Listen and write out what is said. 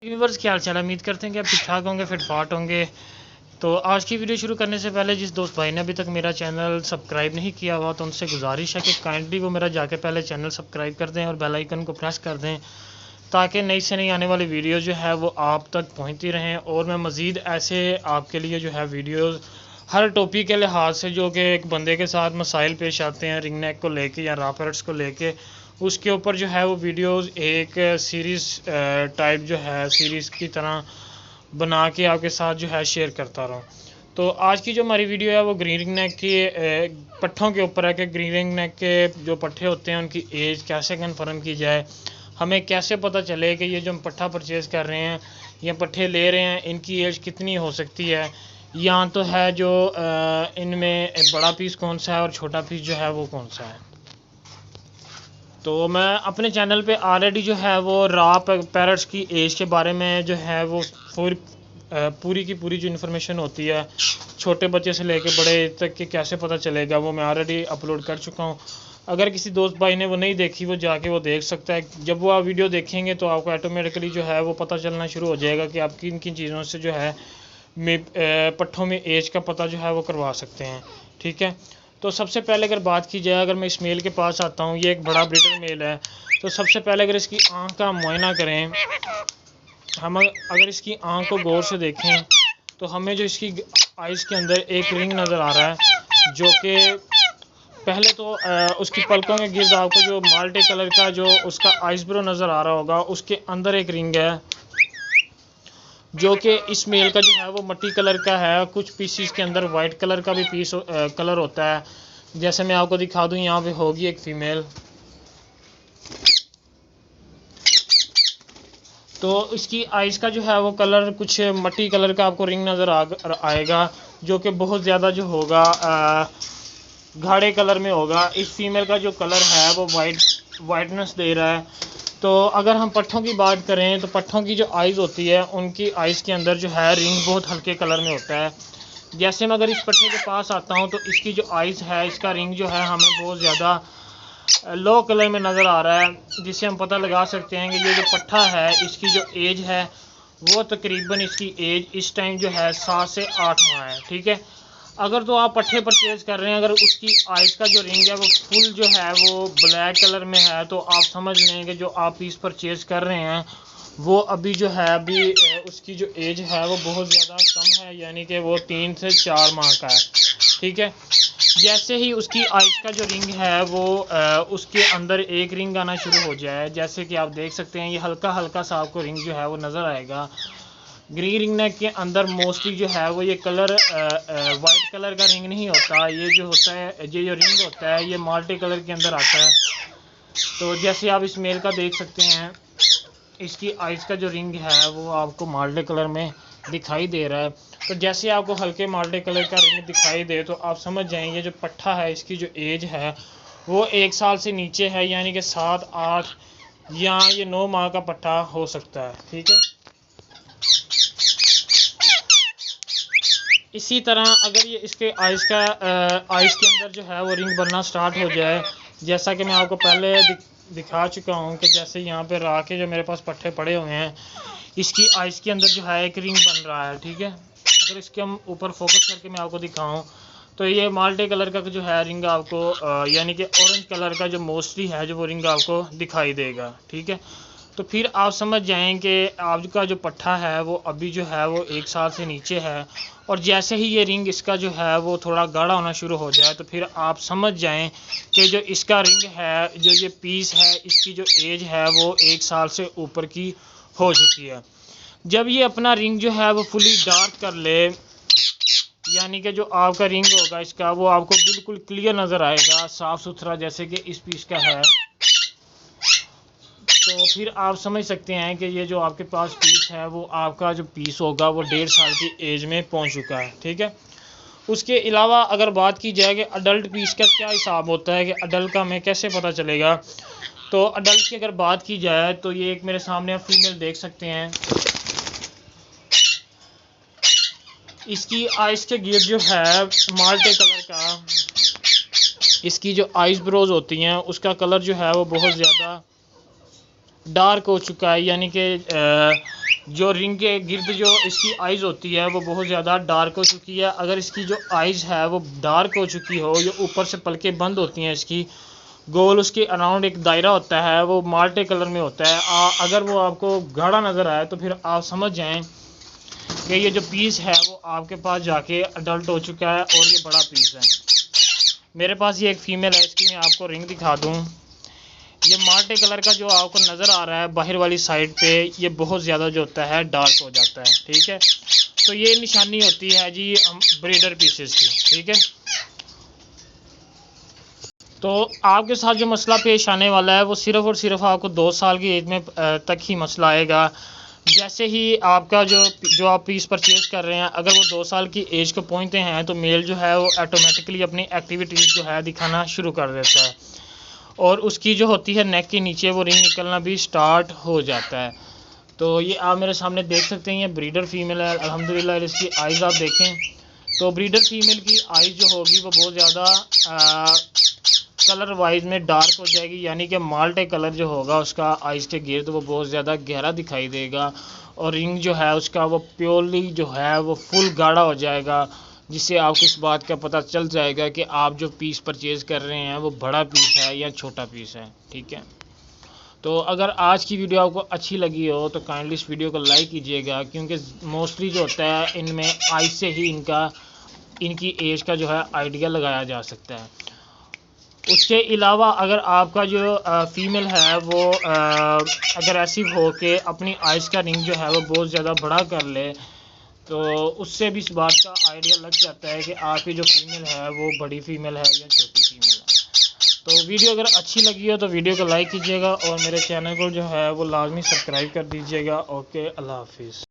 Viewers क्या हाल चाल है। उम्मीद करते हैं कि आप ठीक ठाक होंगे, फिट फाट होंगे। तो आज की वीडियो शुरू करने से पहले जिस दोस्त भाई ने अभी तक मेरा चैनल सब्सक्राइब नहीं किया हुआ तो उनसे गुजारिश है कि काइंडली वो मेरा जाके पहले चैनल सब्सक्राइब कर दें और बेल आइकन को प्रेस कर दें ताकि नई से नई आने वाली वीडियो जो है वो आप तक पहुंचती रहें। और मैं मज़ीद ऐसे आपके लिए जो है वीडियोस हर टॉपिक के लिहाज से जो कि एक बंदे के साथ मसाइल पेश आते हैं रिंग नेक को लेके या रॉ पैरेट्स को लेके, उसके ऊपर जो है वो वीडियोस एक सीरीज़ टाइप जो है सीरीज़ की तरह बना के आपके साथ जो है शेयर करता रहूँ। तो आज की जो हमारी वीडियो है वो ग्रीन रिंग नेक की पट्ठों के ऊपर है कि ग्रीन रिंग नेक के जो पट्ठे होते हैं उनकी एज कैसे कन्फर्म की जाए, हमें कैसे पता चले कि ये जो हम पट्ठा परचेज़ कर रहे हैं या पट्ठे ले रहे हैं इनकी एज कितनी हो सकती है, या तो है जो इनमें बड़ा पीस कौन सा है और छोटा पीस जो है वो कौन सा है। तो मैं अपने चैनल पे ऑलरेडी जो है वो रॉ पैरेट्स की एज के बारे में जो है वो पूरी की पूरी जो इन्फॉर्मेशन होती है छोटे बच्चे से लेके बड़े तक के कैसे पता चलेगा वो मैं ऑलरेडी अपलोड कर चुका हूँ। अगर किसी दोस्त भाई ने वो नहीं देखी वो जाके वो देख सकता है। जब वो आप वीडियो देखेंगे तो आपको ऑटोमेटिकली जो है वो पता चलना शुरू हो जाएगा कि आप किन किन चीज़ों से जो है पट्ठों में एज का पता जो है वो करवा सकते हैं। ठीक है, तो सबसे पहले अगर बात की जाए, अगर मैं इस मेल के पास आता हूँ, ये एक बड़ा ब्रीडर मेल है, तो सबसे पहले अगर इसकी आँख का मुआयना करें, हम अगर इसकी आँख को गौर से देखें तो हमें जो इसकी आइज़ के अंदर एक रिंग नज़र आ रहा है जो कि पहले तो उसकी पलकों के गिर्द आपको जो माल्टे कलर का जो उसका आइस ब्रो नज़र आ रहा होगा, उसके अंदर एक रिंग है जो कि इस मेल का जो है वो मट्टी कलर का है। कुछ पीसीस के अंदर वाइट कलर का भी पीस कलर होता है, जैसे मैं आपको दिखा दूं, यहाँ पे होगी एक फीमेल। तो इसकी आइस का जो है वो कलर कुछ मट्टी कलर का आपको रिंग नज़र आएगा जो कि बहुत ज़्यादा जो होगा गाढ़े कलर में होगा। इस फीमेल का जो कलर है वो वाइटनेस दे रहा है। तो अगर हम पट्ठों की बात करें तो पट्ठों की जो आइज़ होती है उनकी आइज़ के अंदर जो है रिंग बहुत हल्के कलर में होता है। जैसे मैं अगर इस पट्ठे के पास आता हूं तो इसकी जो आइज़ है इसका रिंग जो है हमें बहुत ज़्यादा लो कलर में नज़र आ रहा है, जिससे हम पता लगा सकते हैं कि ये जो पट्ठा है इसकी जो एज है वो तकरीबन इसकी एज इस टाइम जो है 7 से 8 माह है। ठीक है, अगर तो आप पट्ठे परचेज़ कर रहे हैं, अगर उसकी आइज़ का जो रिंग है वो फुल जो है वो ब्लैक कलर में है तो आप समझ लें कि जो आप पीस परचेज़ कर रहे हैं वो अभी जो है अभी उसकी जो एज है वो बहुत ज़्यादा कम है, यानी कि वो 3 से 4 माह का है। ठीक है, जैसे ही उसकी आइज़ का जो रिंग है वो उसके अंदर एक रिंग आना शुरू हो जाए, जैसे कि आप देख सकते हैं ये हल्का हल्का सा आपको रिंग जो है वो नज़र आएगा। ग्रीन रिंग नेक के अंदर मोस्टली जो है वो ये कलर वाइट कलर का रिंग नहीं होता, ये जो होता है ये जो रिंग होता है ये माल्टे कलर के अंदर आता है। तो जैसे आप इस मेल का देख सकते हैं इसकी आइज़ का जो रिंग है वो आपको माल्टे कलर में दिखाई दे रहा है। तो जैसे आपको हल्के माल्टे कलर का रिंग दिखाई दे तो आप समझ जाएंगे जो पट्ठा है इसकी जो एज है वो 1 साल से नीचे है, यानी कि 7, 8 या ये 9 माह का पट्ठा हो सकता है। ठीक है, इसी तरह अगर ये इसके आइज़ के अंदर जो है वो रिंग बनना स्टार्ट हो जाए, जैसा कि मैं आपको पहले दिखा चुका हूँ कि जैसे यहाँ पे रा के जो मेरे पास पट्ठे पड़े हुए हैं इसकी आइज़ के अंदर जो है एक रिंग बन रहा है। ठीक है, अगर इसके हम ऊपर फोकस करके मैं आपको दिखाऊँ तो ये माल्टे कलर का जो है रिंग आपको यानी कि ऑरेंज कलर का जो मोस्टली है जो वो रिंग आपको दिखाई देगा। ठीक है, तो फिर आप समझ जाएं कि आपका जो पट्ठा है वो अभी जो है वो 1 साल से नीचे है, और जैसे ही ये रिंग इसका जो है वो थोड़ा गाढ़ा होना शुरू हो जाए तो फिर आप समझ जाएं कि जो इसका रिंग है जो ये पीस है इसकी जो एज है वो 1 साल से ऊपर की हो चुकी है। जब ये अपना रिंग जो है वो फुली डार्क कर ले, यानी कि जो आपका रिंग होगा इसका वो आपको बिल्कुल क्लियर नज़र आएगा, साफ़ सुथरा, जैसे कि इस पीस का है, तो फिर आप समझ सकते हैं कि ये जो आपके पास पीस है वो आपका जो पीस होगा वो 1.5 साल की एज में पहुंच चुका है। ठीक है, उसके अलावा अगर बात की जाए कि अडल्ट पीस का क्या हिसाब होता है कि अडल्ट का हमें कैसे पता चलेगा, तो अडल्ट की अगर बात की जाए तो ये एक मेरे सामने आप फीमेल देख सकते हैं, इसकी आइज़ के गिर्द जो है माल्टे कलर का, इसकी जो आइज़ ब्रोज होती हैं उसका कलर जो है वो बहुत ज़्यादा डार्क हो चुका है, यानी कि जो रिंग के गिर्द जो इसकी आइज़ होती है वो बहुत ज़्यादा डार्क हो चुकी है। अगर इसकी जो आइज़ है वो डार्क हो चुकी हो, ये ऊपर से पलकें बंद होती हैं इसकी, गोल उसके अराउंड एक दायरा होता है वो माल्टे कलर में होता है, अगर वो आपको गाढ़ा नज़र आए तो फिर आप समझ जाएं कि ये जो पीस है वो आपके पास जाके अडल्ट हो चुका है और ये बड़ा पीस है। मेरे पास ये एक फ़ीमेल है, इसकी मैं आपको रिंग दिखा दूँ। ये माल्टे कलर का जो आपको नज़र आ रहा है बाहर वाली साइड पे, ये बहुत ज़्यादा जो होता है डार्क हो जाता है। ठीक है, तो ये निशानी होती है जी ब्रीडर पीसेस की। ठीक है, तो आपके साथ जो मसला पेश आने वाला है वो सिर्फ़ और सिर्फ आपको 2 साल की एज में तक ही मसला आएगा। जैसे ही आपका जो आप पीस परचेज़ कर रहे हैं, अगर वो 2 साल की एज को पहुंचते हैं तो मेल जो है वो ऑटोमेटिकली अपनी एक्टिविटीज़ जो है दिखाना शुरू कर देता है और उसकी जो होती है नेक के नीचे वो रिंग निकलना भी स्टार्ट हो जाता है। तो ये आप मेरे सामने देख सकते हैं, ये ब्रीडर फीमेल है अल्हम्दुलिल्लाह। इसकी आइज़ आप देखें तो ब्रीडर फीमेल की आइज़ जो होगी वो बहुत ज़्यादा कलर वाइज में डार्क हो जाएगी, यानी कि माल्टे कलर जो होगा उसका आइज़ के गिर्द वो बहुत ज़्यादा गहरा दिखाई देगा और रिंग जो है उसका वो प्योरली जो है वो फुल गाढ़ा हो जाएगा, जिससे आपको इस बात का पता चल जाएगा कि आप जो पीस परचेज़ कर रहे हैं वो बड़ा पीस है या छोटा पीस है। ठीक है, तो अगर आज की वीडियो आपको अच्छी लगी हो तो काइंडली इस वीडियो को लाइक कीजिएगा, क्योंकि मोस्टली जो होता है इनमें आइज़ से ही इनकी एज का जो है आइडिया लगाया जा सकता है। उसके अलावा अगर आपका जो फ़ीमेल है वो अग्रेसिव हो के अपनी आइज़ का रिंग जो है वो बहुत ज़्यादा बड़ा कर ले, तो उससे भी इस बात का आइडिया लग जाता है कि आपकी जो फ़ीमेल है वो बड़ी फ़ीमेल है या छोटी फ़ीमेल है। तो वीडियो अगर अच्छी लगी हो तो वीडियो को लाइक कीजिएगा और मेरे चैनल को जो है वो लाजमी सब्सक्राइब कर दीजिएगा। ओके, अल्लाह हाफिज़।